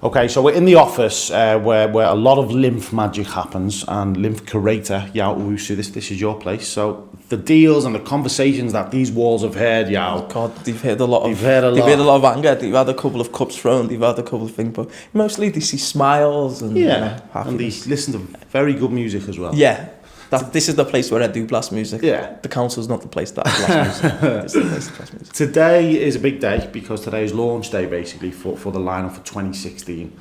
Okay, so we're in the office where a lot of LIMF magic happens, and LIMF Curator, Yaw Owusu, this is your place. So the deals and the conversations that these walls have heard, Yaw. Oh God, they've heard a lot of anger. They've had a couple of cups thrown. They've had a couple of things, but mostly they see smiles and happiness. And they listen to very good music as well. Yeah. This is the place where I do blast music. Yeah. The council's not the place that I blast music. It's the place to blast music. Today is a big day because today is launch day basically for the lineup for 2016.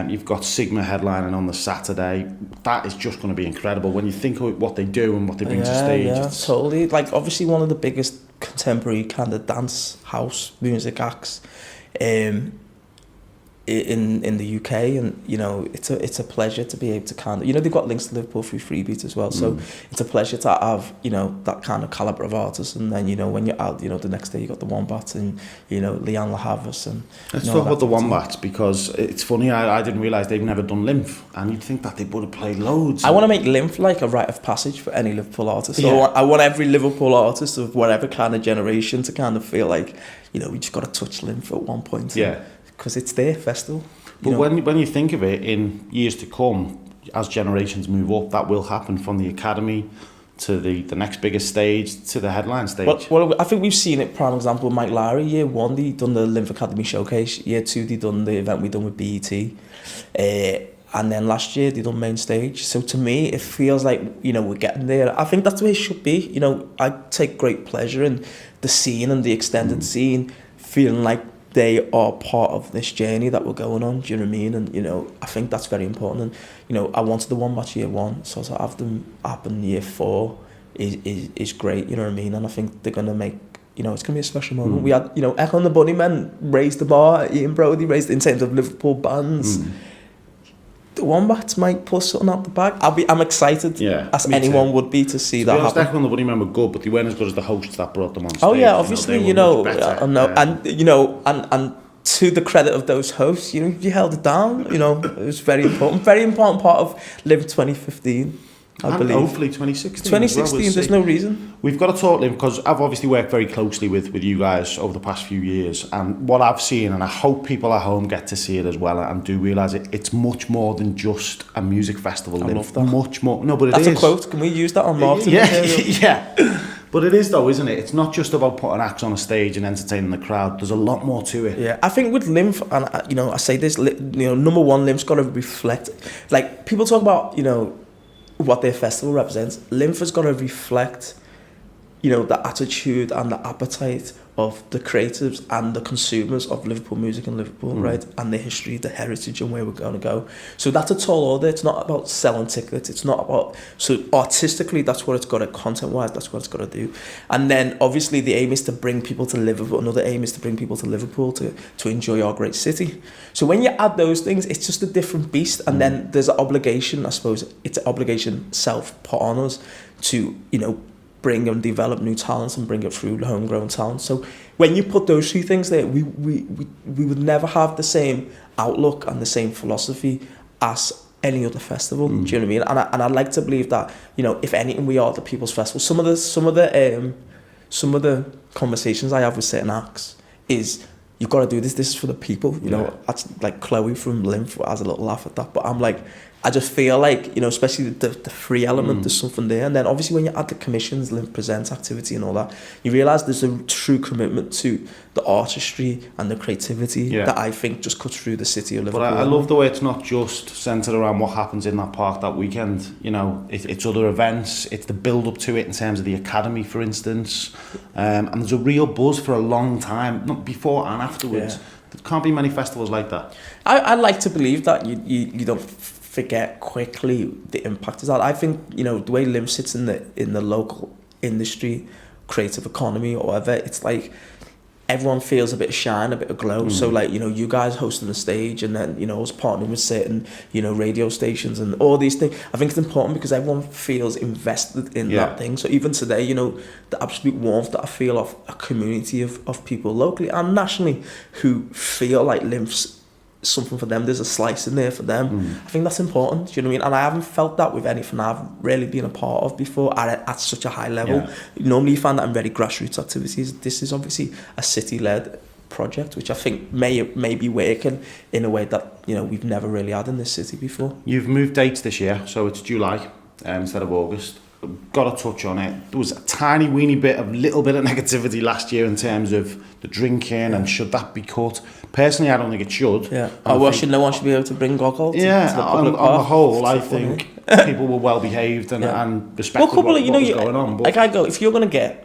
You've got Sigma headlining on the Saturday. That is just going to be incredible when you think of what they do and what they bring to stage. Yeah, totally. Like obviously one of the biggest contemporary kind of dance house music acts in the UK, and you know it's a pleasure to be able to kind of, you know, they've got links to Liverpool through Freebeat as well, so it's a pleasure to have, you know, that kind of calibre of artists. And then, you know, when you're out, you know, the next day you got the Wombats and, you know, Leanne La Havas and let's talk about the Wombats, because it's funny, I didn't realise they've never done LIMF, and you'd think that they would have played loads. I want to make LIMF like a rite of passage for any Liverpool artist. So I want every Liverpool artist of whatever kind of generation to kind of feel like, you know, we just got to touch LIMF at one point. Yeah. Because it's their festival. But when you think of it, in years to come, as generations move up, that will happen from the academy to the next biggest stage to the headline stage. Well, I think we've seen it. Prime example, Mike Lowry. Year 1, they done the LIMF Academy Showcase. Year 2, they done the event we done with BET. And then last year, they done main stage. So to me, it feels like, you know, we're getting there. I think that's the way it should be. You know, I take great pleasure in the scene and the extended scene, feeling like they are part of this journey that we're going on. Do you know what I mean? And, you know, I think that's very important. And, you know, I wanted the Wombats year 1, so to have them happen year 4 is great, you know what I mean? And I think they're going to make, you know, it's going to be a special moment. We had, you know, Echo and the Bunnymen raised the bar, Ian Brody raised it in terms of Liverpool bands. The Wombats might pull something out the bag. I'm excited, as anyone would be, to see that happen. Echo and the Bunnymen were good, but they weren't as good as the hosts that brought them on stage. Oh yeah, obviously, you know, and you know, and to the credit of those hosts, you know, you held it down. You know, it was very important part of LIMF 2015. I believe. Hopefully 2016. 2016, well, there's no reason. We've got to talk, Liv, because I've obviously worked very closely with you guys over the past few years, and what I've seen, and I hope people at home get to see it as well and do realise it's much more than just a music festival. I love that. Much more. No, but That's a quote. Can we use that on marketing? Yeah. But it is though, isn't it? It's not just about putting acts on a stage and entertaining the crowd. There's a lot more to it. Yeah, I think with LIMF, and you know, I say this, you know, number one, LIMF's got to reflect. Like people talk about, you know, what their festival represents. LIMF has got to reflect, you know, the attitude and the appetite of the creatives and the consumers of Liverpool music in Liverpool, right? And the history, the heritage, and where we're going to go. So that's a tall order. It's not about selling tickets. It's not about, so artistically, that's what it's got to, content-wise, that's what it's got to do. And then obviously the aim is to bring people to Liverpool. Another aim is to bring people to Liverpool to enjoy our great city. So when you add those things, it's just a different beast. And then there's an obligation, I suppose, it's an obligation self-put on us to, you know, bring and develop new talents and bring it through homegrown talent. So when you put those two things there, we would never have the same outlook and the same philosophy as any other festival. Do you know what I mean? And I'd like to believe that, you know, if anything, we are the people's festival. Some of the conversations I have with certain acts is, you've got to do this. This is for the people. You know, that's like Chloe from LIMF has a little laugh at that. But I'm like, I just feel like, you know, especially the free element, there's something there. And then obviously when you add the commissions, LIMF Presents activity and all that, you realise there's a true commitment to the artistry and the creativity that I think just cuts through the city of Liverpool. But I love the way it's not just centred around what happens in that park that weekend. You know, it's other events, it's the build-up to it in terms of the academy, for instance. And there's a real buzz for a long time, not before and afterwards. There can't be many festivals like that. I like to believe that you don't forget quickly the impact of that. I think, you know, the way LIMF sits in the local industry, creative economy or whatever, it's like everyone feels a bit of shine, a bit of glow. So like, you know, you guys hosting the stage and then, you know, us partnering with certain, you know, radio stations and all these things. I think it's important because everyone feels invested in that thing. So even today, you know, the absolute warmth that I feel of a community of people locally and nationally who feel like LIMF's something for them, there's a slice in there for them. I think that's important, do you know what I mean? And I haven't felt that with anything I've really been a part of before at such a high level. Normally you find that in very grassroots activities. This is obviously a city-led project, which I think may be working in a way that, you know, we've never really had in this city before. You've moved dates this year, so it's July instead of August. Got to touch on it. There was a tiny weeny little bit of negativity last year in terms of the drinking and should that be cut. Personally, I don't think it should. Yeah. No one should be able to bring alcohol to the public on the park. whole, I think people were well behaved and respected what was going on. But I can't go if you're gonna get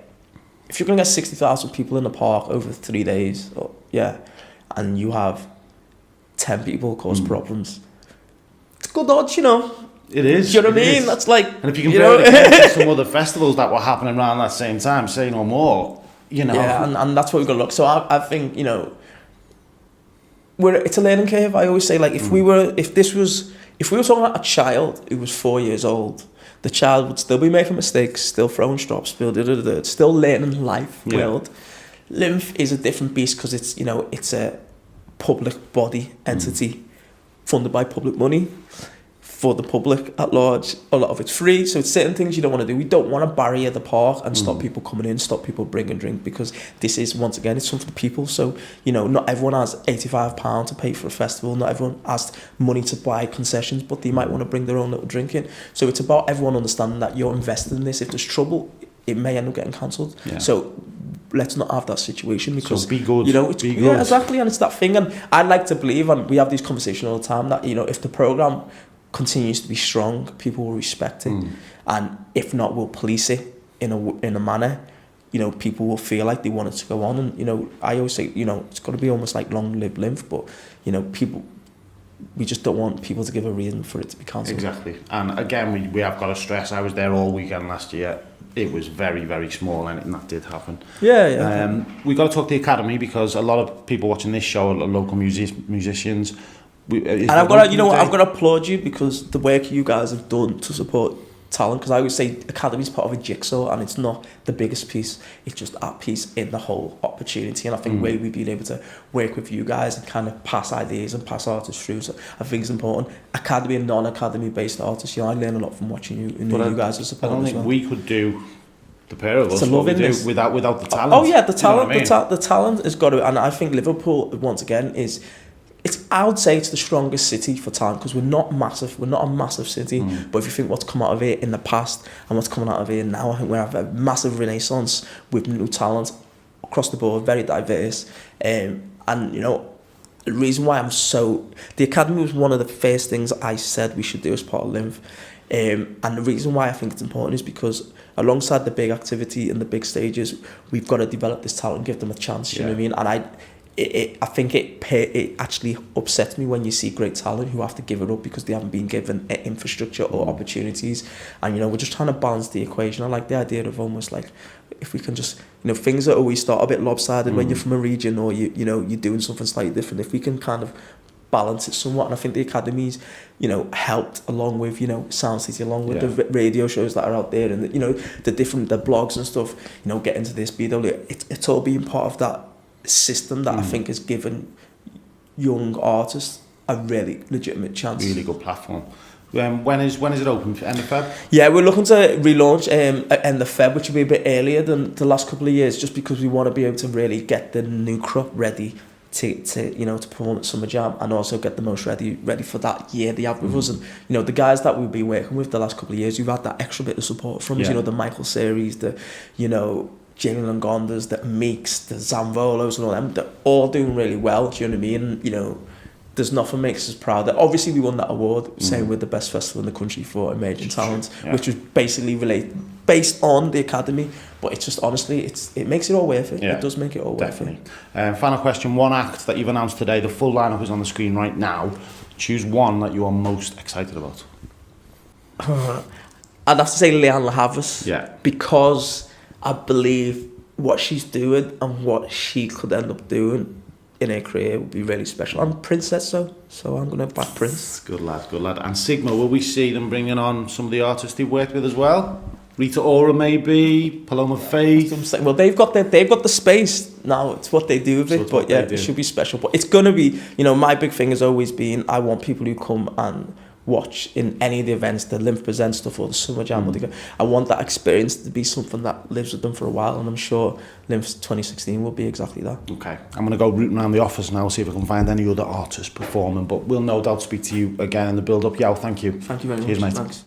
60,000 people in the park over 3 days, and you have 10 people cause problems. It's good odds, you know. It is. Do you know what I mean? That's like, and if you compare it to some other festivals that were happening around that same time, say no more, you know. Yeah, and that's what we've got to look. So I think, you know, it's a learning curve. I always say, like, if we were talking about a child who was 4 years old, the child would still be making mistakes, still throwing strops, still learning life, world. LIMF is a different beast because it's, you know, it's a public body entity funded by public money. For the public at large, a lot of it's free, so it's certain things you don't want to do. We don't want to barrier the park and stop people coming in, stop people bringing drink, because this is, once again, it's something for people. So, you know, not everyone has £85 to pay for a festival, not everyone has money to buy concessions, but they might want to bring their own little drink in. So it's about everyone understanding that you're invested in this. If there's trouble, it may end up getting cancelled. Yeah. So let's not have that situation, because so be good. You know, yeah, exactly, and it's that thing. And I like to believe, and we have these conversations all the time, that, you know, if the programme continues to be strong, people will respect it, and if not, we'll police it in a manner, you know, people will feel like they want it to go on. And, you know, I always say, you know, it's got to be almost like long live LIMF, but, you know, we just don't want people to give a reason for it to be cancelled. Exactly. And again, we have got to stress, I was there all weekend last year, it was very, very small, and that did happen. Yeah. We got to talk to the Academy, because a lot of people watching this show are local musicians. And I've got to applaud you, because the work you guys have done to support talent, because I always say Academy's part of a jigsaw, and it's not the biggest piece, it's just that piece in the whole opportunity. And I think where we've been able to work with you guys and kind of pass ideas and pass artists through, so I think it's important. Academy and non-academy based artists, you know, I learn a lot from watching you, and you guys are supporting. I don't think we could do, the pair of us, what we do without the talent. Oh yeah, the talent, you know the talent has got to, and I think Liverpool, once again, I would say it's the strongest city for talent, because we're not massive. We're not a massive city, but if you think what's come out of it in the past and what's coming out of it now, I think we have a massive renaissance with new talent across the board, very diverse. And you know, the reason why the Academy was one of the first things I said we should do as part of LIMF. And the reason why I think it's important is because alongside the big activity and the big stages, we've got to develop this talent and give them a chance. You know what I mean? And I think it actually upsets me when you see great talent who have to give it up because they haven't been given infrastructure or opportunities. And, you know, we're just trying to balance the equation. I like the idea of almost like, if we can just, you know, things that always start a bit lopsided when you're from a region, or you know, you're doing something slightly different. If we can kind of balance it somewhat, and I think the Academy's, you know, helped, along with, you know, Sound City, along with the radio shows that are out there, and you know, the blogs and stuff, you know, get into this BW, it's all being part of that system that I think has given young artists a really legitimate chance. Really good platform. When is it open? End of Feb? Yeah, we're looking to relaunch end of Feb, which will be a bit earlier than the last couple of years, just because we want to be able to really get the new crop ready to you know, to perform at Summer Jam, and also get the most ready for that year they have with us. And, you know, the guys that we've been working with the last couple of years, we've had that extra bit of support from us, you know, the Michael series, the, you know, Jalen Gondas, the Meeks, the Zamvolos and all them, they're all doing really well, do you know what I mean? And, you know, there's nothing makes us proud. That obviously we won that award, same with the best festival in the country for emerging talent, which was basically based on the Academy, but it's just, honestly, it makes it all worth it. It does make it all worth it. Final question, one act that you've announced today, the full lineup is on the screen right now. Choose one that you are most excited about. I'd have to say Leanne Havas. Yeah. Because I believe what she's doing and what she could end up doing in her career would be really special. And Prince said so I'm going to back Prince. Good lad. And Sigma, will we see them bringing on some of the artists they've worked with as well? Rita Ora maybe, Paloma Faith. Well, they've got the space now. It's what they do with it. But yeah, it should be special. But it's going to be, you know, my big thing has always been, I want people who come and watch in any of the events, the LIMF Present stuff or the Summer Jam. I want that experience to be something that lives with them for a while, and I'm sure LIMF's 2016 will be exactly that. Okay, I'm going to go rooting around the office now, see if I can find any other artists performing, but we'll no doubt speak to you again in the build-up. Yaw, thank you. Thank you very much. Cheers, mate. Thanks.